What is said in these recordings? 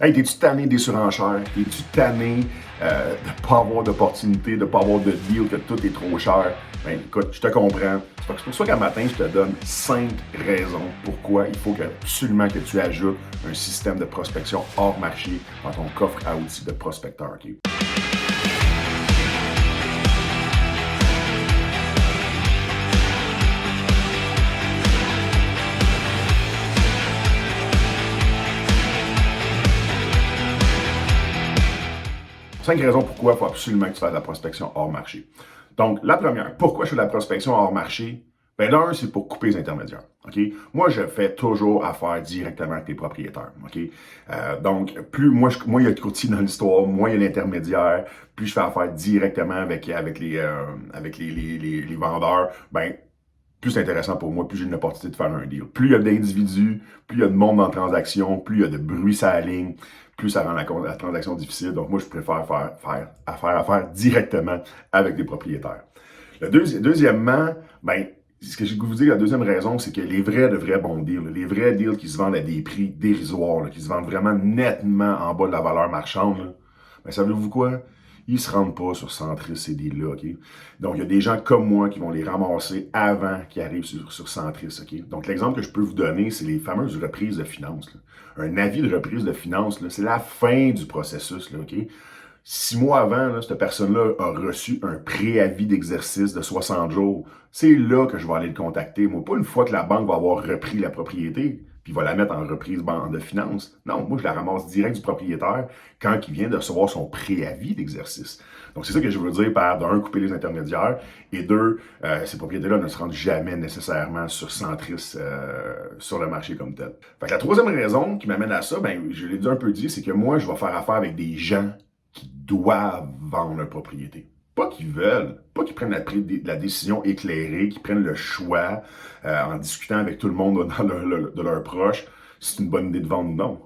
Hey, t'es-tu tanné des surenchères? T'es-tu tanné de ne pas avoir d'opportunité, de ne pas avoir de deal, que tout est trop cher? Ben écoute, je te comprends. C'est pour ça qu'un matin, je te donne 5 raisons pourquoi il faut absolument que tu ajoutes un système de prospection hors marché dans ton coffre à outils de prospecteur. Okay? Cinq raisons pourquoi il faut absolument que tu fasses de la prospection hors marché. Donc, la première, pourquoi je fais de la prospection hors marché? Ben, d'un, c'est pour couper les intermédiaires. Okay? Moi, je fais toujours affaire directement avec les propriétaires. Okay? Donc, moins il y a de courtiers dans l'histoire, moins il y a d'intermédiaires, plus je fais affaire directement avec les vendeurs, ben, plus c'est intéressant pour moi, plus j'ai une opportunité de faire un deal. Plus il y a d'individus, plus il y a de monde dans la transaction, plus il y a de bruit sur la ligne, plus ça rend la transaction difficile. Donc moi, je préfère faire affaire directement avec des propriétaires. Deuxièmement, ben, ce que j'ai vous dire, la deuxième raison, c'est que les vrais bons deals, les vrais deals qui se vendent à des prix dérisoires, qui se vendent vraiment nettement en bas de la valeur marchande, ben, savez-vous quoi? Ils ne se rendent pas sur Centris, ces deals-là, OK? Donc, il y a des gens comme moi qui vont les ramasser avant qu'ils arrivent sur Centris, OK? Donc, l'exemple que je peux vous donner, c'est les fameuses reprises de finances. Un avis de reprise de finances, c'est la fin du processus, là, OK? 6 mois avant, là, cette personne-là a reçu un préavis d'exercice de 60 jours. C'est là que je vais aller le contacter. Moi, pas une fois que la banque va avoir repris la propriété, puis va la mettre en reprise de finances. Non, moi, je la ramasse direct du propriétaire quand il vient de recevoir son préavis d'exercice. Donc, c'est ça que je veux dire par, d'un, couper les intermédiaires, et deux, ces propriétés-là ne se rendent jamais nécessairement sur Centris, sur le marché comme tel. Fait que la troisième raison qui m'amène à ça, ben, je l'ai déjà un peu dit, c'est que moi, je vais faire affaire avec des gens qui doivent vendre leur propriété. Pas qu'ils veulent, pas qu'ils prennent la décision éclairée, qu'ils prennent le choix en discutant avec tout le monde de leurs proches, si c'est une bonne idée de vendre ou non.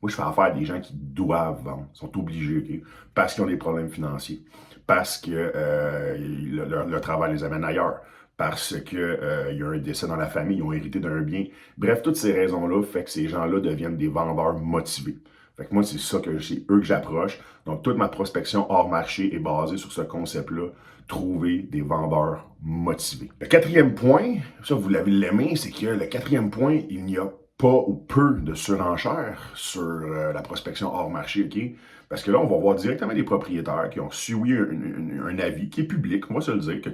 Moi, je fais affaire à des gens qui doivent vendre, sont obligés, okay? Parce qu'ils ont des problèmes financiers, parce que le travail les amène ailleurs, parce qu'il y a un décès dans la famille, ils ont hérité d'un bien. Bref, toutes ces raisons-là font que ces gens-là deviennent des vendeurs motivés. Fait que moi, c'est eux que j'approche. Donc, toute ma prospection hors marché est basée sur ce concept-là, trouver des vendeurs motivés. Le quatrième point, ça, vous l'avez l'aimé, c'est que le quatrième point, il n'y a pas ou peu de surenchère sur la prospection hors marché, OK? Parce que là, on va voir directement des propriétaires qui ont suivi un avis qui est public, on va se le dire, que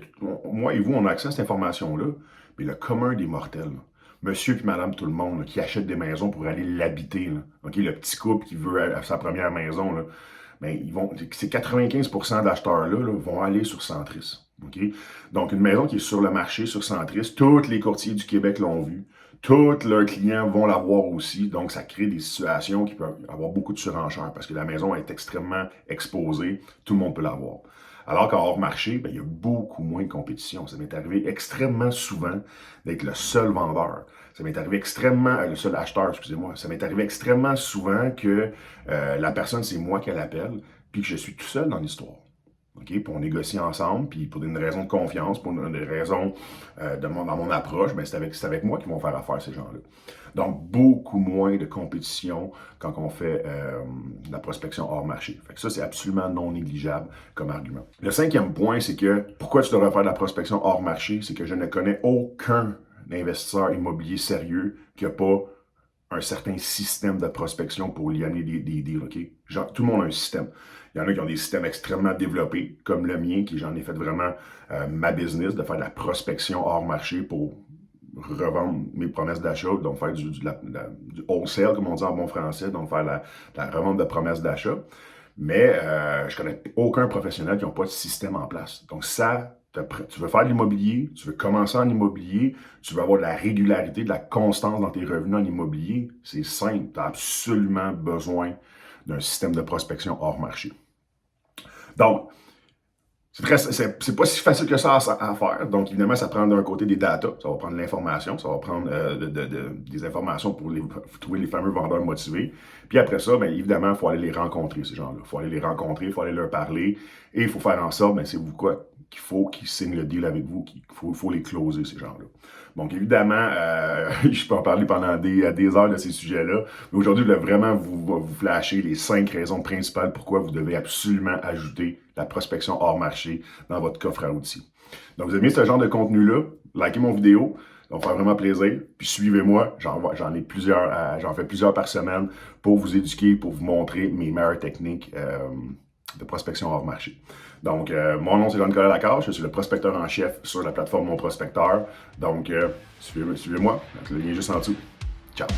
moi et vous, on a accès à cette information-là, mais le commun des mortels, là, monsieur et madame tout le monde, là, qui achètent des maisons pour aller l'habiter, okay? Le petit couple qui veut sa première maison, là, ben, ces 95% d'acheteurs-là vont aller sur Centris. Okay? Donc, une maison qui est sur le marché, sur Centris, tous les courtiers du Québec l'ont vu. Tous leurs clients vont l'avoir aussi. Donc, ça crée des situations qui peuvent avoir beaucoup de surenchères parce que la maison est extrêmement exposée. Tout le monde peut l'avoir. Alors qu'en hors marché, ben, il y a beaucoup moins de compétition. Ça m'est arrivé extrêmement souvent d'être le seul vendeur. Ça m'est arrivé le seul acheteur, excusez-moi. Ça m'est arrivé extrêmement souvent que la personne, c'est moi qui l'appelle, puis que je suis tout seul dans l'histoire. Okay? Puis on négocie ensemble, puis pour une raison de confiance, pour une raison dans mon approche, ben c'est avec moi qu'ils vont faire affaire, ces gens-là. Donc, beaucoup moins de compétition quand on fait de la prospection hors marché. Fait que ça, c'est absolument non négligeable comme argument. Le cinquième point, c'est que pourquoi tu devrais faire de la prospection hors marché, c'est que je ne connais aucun investisseur immobilier sérieux qui n'a pas un certain système de prospection pour y amener des deals, OK? Genre, tout le monde a un système. Il y en a qui ont des systèmes extrêmement développés, comme le mien, qui j'en ai fait vraiment ma business, de faire de la prospection hors marché pour revendre mes promesses d'achat, donc faire du wholesale, comme on dit en bon français, donc faire la revente de promesses d'achat. Mais je connais aucun professionnel qui n'a pas de système en place. Donc ça, tu veux faire de l'immobilier, tu veux commencer en immobilier, tu veux avoir de la régularité, de la constance dans tes revenus en immobilier, c'est simple, tu as absolument besoin d'un système de prospection hors marché. Donc, c'est pas si facile que ça à faire. Donc, évidemment, ça prend d'un côté des data, ça va prendre de l'information, ça va prendre des informations pour trouver les fameux vendeurs motivés. Puis après ça, bien évidemment, il faut aller les rencontrer, ces gens-là. Il faut aller les rencontrer, il faut aller leur parler. Et il faut faire en sorte, bien, c'est vous quoi? qu'il faut qu'ils signent le deal avec vous, qu'il faut les closer, ces gens-là. Donc, évidemment, je peux en parler pendant des heures de ces sujets-là, mais aujourd'hui, je voulais vraiment vous flasher les 5 raisons principales pourquoi vous devez absolument ajouter la prospection hors marché dans votre coffre à outils. Donc, vous aimez ce genre de contenu-là, likez mon vidéo, ça va me faire vraiment plaisir. Puis suivez-moi, j'en fais plusieurs par semaine pour vous éduquer, pour vous montrer mes meilleures techniques de prospection hors marché. Donc, mon nom, c'est Jean-Nicolas Lacache, je suis le prospecteur en chef sur la plateforme Mon Prospecteur. Donc, suivez-moi, le lien est juste en dessous. Ciao!